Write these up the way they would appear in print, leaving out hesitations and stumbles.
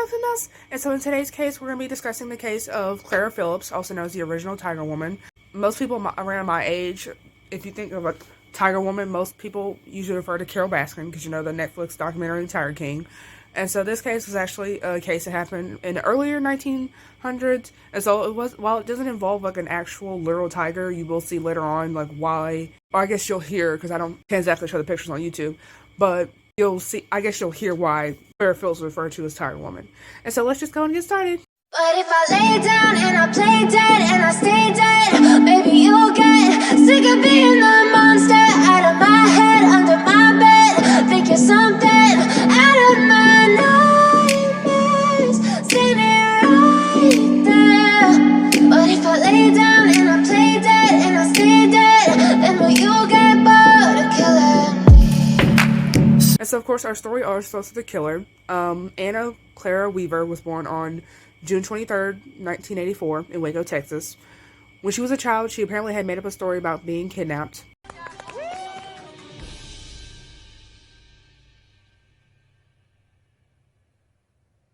infamous. And so in today's case, we're going to be discussing the case of Clara Phillips, also known as the original Tiger Woman. Most people around my age, if you think of a Tiger Woman, most people usually refer to Carole Baskin because you know the Netflix documentary Tiger King. And so this case was actually a case that happened in the earlier 1900s. And so it was, while it doesn't involve like an actual literal tiger, you will see later on like why, or I guess you'll hear, because I can't exactly show the pictures on YouTube, but you'll see, I guess you'll hear why Clara Phillips was referred to as Tiger Woman. And so let's just go and get started. But if I lay down and I play dead and I stay dead, maybe you'll get sick of being the monster out of my head, under my bed. Think you're something out of my nightmares, standing right there. But if I lay down and I play dead and I stay dead, then will you get bored of killing me? And so of course our story arc starts with the killer. Anna Clara Weaver was born on June 23rd, 1984 in Waco, Texas. When she was a child, she apparently had made up a story about being kidnapped.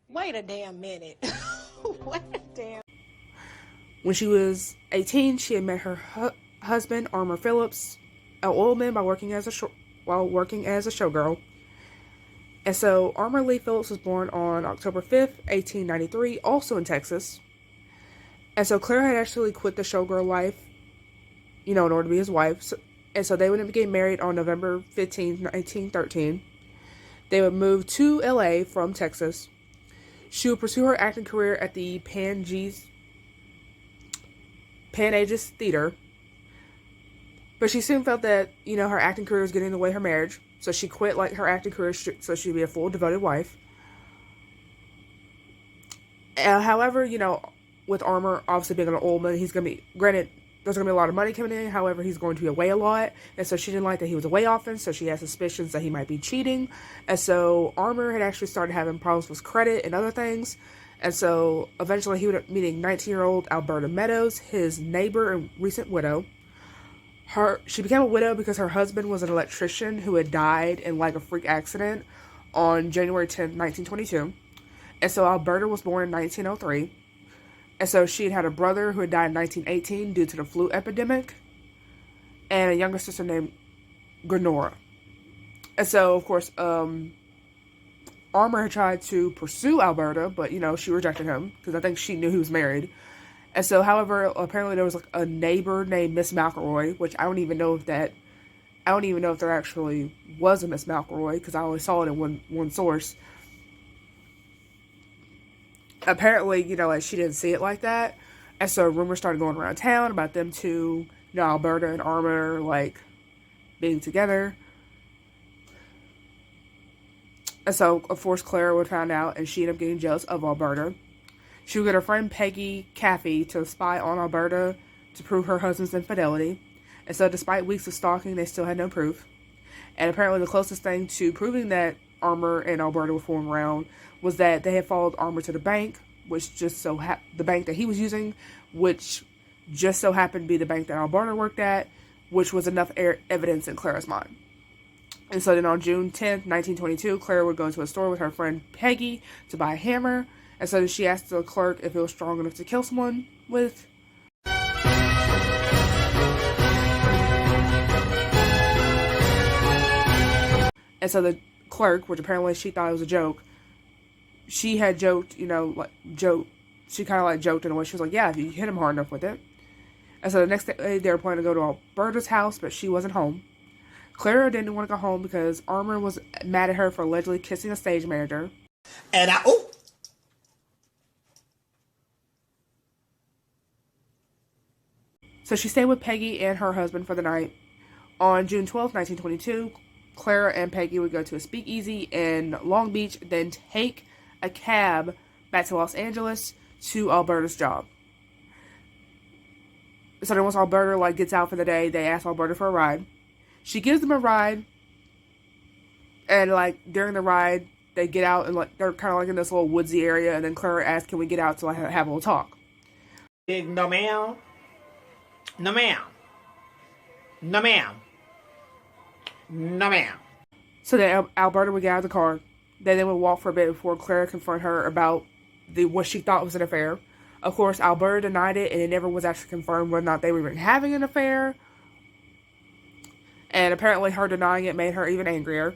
Wait a damn minute. Wait a damn. When she was 18, she had met her husband, Armour Phillips, an oilman while working as a showgirl. And so Armour Lee Phillips was born on October 5th, 1893, also in Texas. And so Clara had actually quit the showgirl life, in order to be his wife. And so they would get married on November 15th, 1913. They would move to LA from Texas. She would pursue her acting career at the Pan Aegis Theater. But she soon felt that, her acting career was getting in the way of her marriage. So she quit her acting career so she'd be a full devoted wife. However, with Armour obviously being an oilman, he's going to be, granted, there's going to be a lot of money coming in. However, he's going to be away a lot. And so she didn't like that he was away often. So she had suspicions that he might be cheating. And so Armour had actually started having problems with credit and other things. And so eventually he would be meeting 19-year-old Alberta Meadows, his neighbor and recent widow. She became a widow because her husband was an electrician who had died in a freak accident on January 10th, 1922. And so Alberta was born in 1903. And so she had a brother who had died in 1918 due to the flu epidemic, and a younger sister named Grenora. And so, of course, Armour had tried to pursue Alberta, but, she rejected him because I think she knew he was married. And so, however, apparently there was a neighbor named Miss McElroy, which I don't even know if there actually was a Miss McElroy because I only saw it in one source. Apparently, she didn't see it like that. And so rumors started going around town about them two, Alberta and Armour, being together. And so, of course, Clara would find out, and she ended up getting jealous of Alberta. She would get her friend Peggy Caffey to spy on Alberta to prove her husband's infidelity. And so, despite weeks of stalking, they still had no proof. And apparently, the closest thing to proving that Armour and Alberta were fooling around was that they had followed Armour to the bank, which just so the bank that he was using, which just so happened to be the bank that Alberta worked at, which was enough evidence in Clara's mind. And so then on June 10th, 1922, Clara would go into a store with her friend Peggy to buy a hammer. And so she asked the clerk if it was strong enough to kill someone with. And so the clerk, which apparently she thought it was a joke, she had joked, she kind of joked in a way. She was like, yeah, if you hit him hard enough with it. And so the next day they were planning to go to Alberta's house, but she wasn't home. Clara didn't want to go home because Armour was mad at her for allegedly kissing a stage manager. So she stayed with Peggy and her husband for the night. On June 12th, 1922, Clara and Peggy would go to a speakeasy in Long Beach, then take a cab back to Los Angeles to Alberta's job. So then once Alberta gets out for the day, they ask Alberta for a ride. She gives them a ride, and during the ride, they get out and they're kind of in this little woodsy area, and then Clara asks, "Can we get out to have a little talk?" No ma'am. No ma'am. No ma'am. So then Alberta would get out of the car, They then would walk for a bit before Clara confronted her about what she thought was an affair. Of course, Alberta denied it, and it never was actually confirmed whether or not they were even having an affair. And apparently her denying it made her even angrier.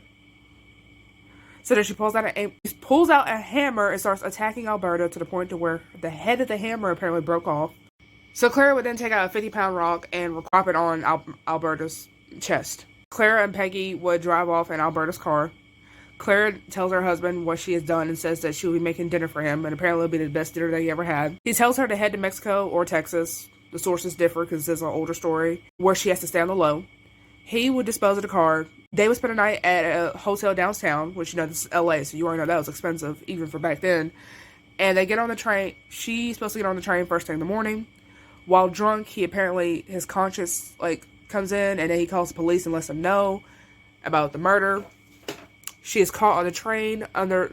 So then she pulls out a hammer and starts attacking Alberta to the point to where the head of the hammer apparently broke off. So Clara would then take out a 50-pound rock and drop it on Alberta's chest. Clara and Peggy would drive off in Alberta's car. Clara tells her husband what she has done and says that she will be making dinner for him, and apparently it'll be the best dinner that he ever had. He tells her to head to Mexico or Texas. The sources differ because this is an older story, where she has to stay on the low. He would dispose of the car. They would spend a night at a hotel downtown, which, this is LA, so you already know that was expensive, even for back then. And they get on the train. She's supposed to get on the train first thing in the morning. While drunk, his conscience, comes in, and then he calls the police and lets them know about the murder. She is caught on the train under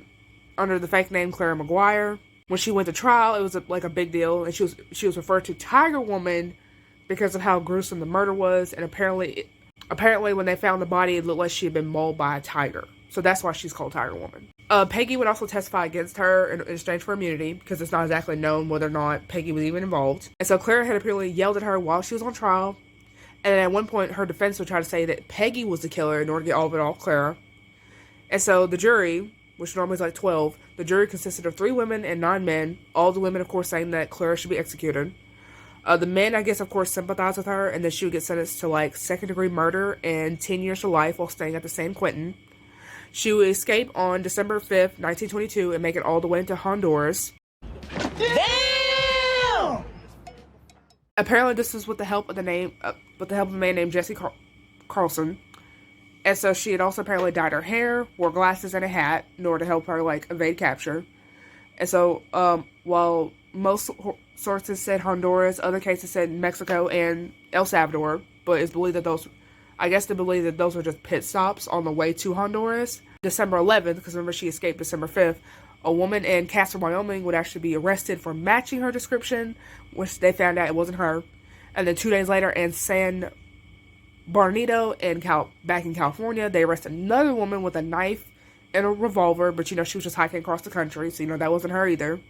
the fake name Clara McGuire. When she went to trial, it was a big deal, and she was referred to Tiger Woman because of how gruesome the murder was, and apparently when they found the body, it looked like she had been mauled by a tiger. So that's why she's called Tiger Woman. Peggy would also testify against her in exchange for immunity, because it's not exactly known whether or not Peggy was even involved. And so Clara had apparently yelled at her while she was on trial, and at one point her defense would try to say that Peggy was the killer in order to get all of it off Clara. And so the jury, which normally is 12, the jury consisted of 3 women and 9 men, all the women, of course, saying that Clara should be executed. The men, I guess, of course, sympathized with her, and then she would get sentenced to, second-degree murder and 10 years to life while staying at the San Quentin. She would escape on December 5th, 1922, and make it all the way into Honduras. Damn! Apparently, this was with the help of a man named Jesse Carlson. And so she had also apparently dyed her hair, wore glasses and a hat in order to help her, evade capture. And so, while most sources said Honduras, other cases said Mexico and El Salvador, but it's believed that those were just pit stops on the way to Honduras. December 11th, because remember she escaped December 5th, a woman in Casper, Wyoming would actually be arrested for matching her description, which they found out it wasn't her. And then 2 days later in San Bernardino back in California, they arrested another woman with a knife and a revolver, but she was just hiking across the country, so that wasn't her either.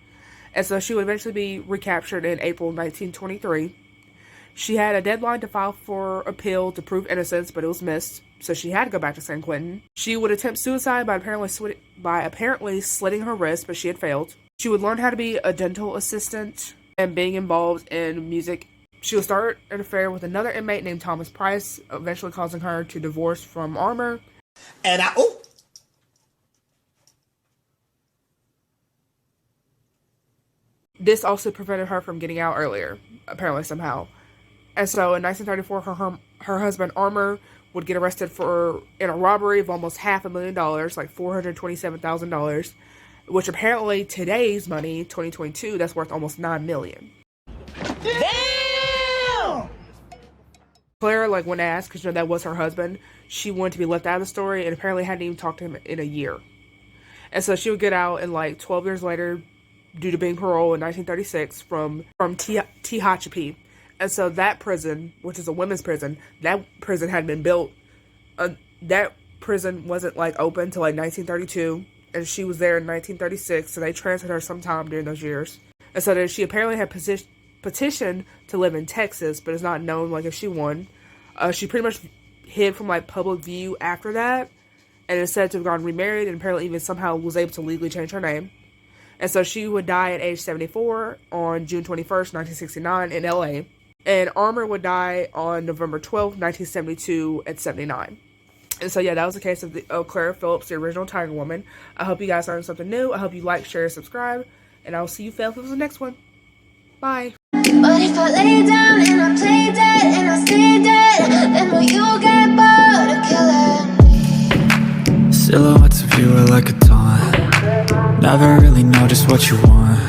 And so she would eventually be recaptured in April 1923. She had a deadline to file for appeal to prove innocence, but it was missed, so she had to go back to San Quentin. She would attempt suicide by apparently slitting her wrist, but she had failed. She would learn how to be a dental assistant and being involved in music. She would start an affair with another inmate named Thomas Price, eventually causing her to divorce from Armour. And This also prevented her from getting out earlier, apparently somehow. And so in 1934, her husband Armour would get arrested in a robbery of almost $500,000, $427,000, which apparently today's money, 2022, that's worth almost $9 million. damn! Clara, when asked, because that was her husband, she wanted to be left out of the story, and apparently hadn't even talked to him in a year. And so she would get out, and 12 years later, due to being paroled in 1936 from Tehachapi. And so that prison, which is a women's prison, that prison had been built. That prison wasn't open until 1932, and she was there in 1936, so they transferred her sometime during those years. And so then she apparently had petitioned to live in Texas, but it's not known if she won. She pretty much hid from public view after that, and is said to have gone remarried, and apparently even somehow was able to legally change her name. And so she would die at age 74 on June 21st, 1969 in LA. And Armour would die on November 12th, 1972 at 79. And so that was the case of Clara Phillips, the original Tiger Woman. I hope you guys learned something new. I hope you like, share, and subscribe. And I will see you fellas in the next one. Bye. But if I lay down and I play dead and I stay dead, then will you get bored of killing me? Silhouettes of you are like a taunt. Never really know just what you want.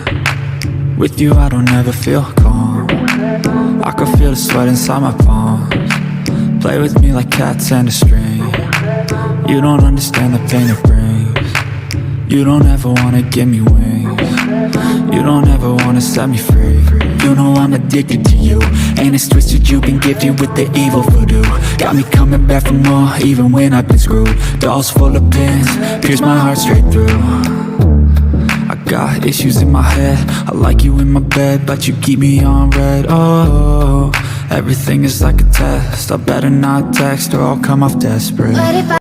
With you I don't ever feel calm. I can feel the sweat inside my palms. Play with me like cats and a string. You don't understand the pain it brings. You don't ever wanna give me wings. You don't ever wanna set me free. you know I'm addicted to you. And it's twisted, you've been gifted with the evil voodoo. Got me coming back for more, even when I've been screwed. Dolls full of pins, pierce my heart straight through. I got issues in my head, I like you in my bed, but you keep me on red. Oh, everything is like a test, I better not text or I'll come off desperate. But if I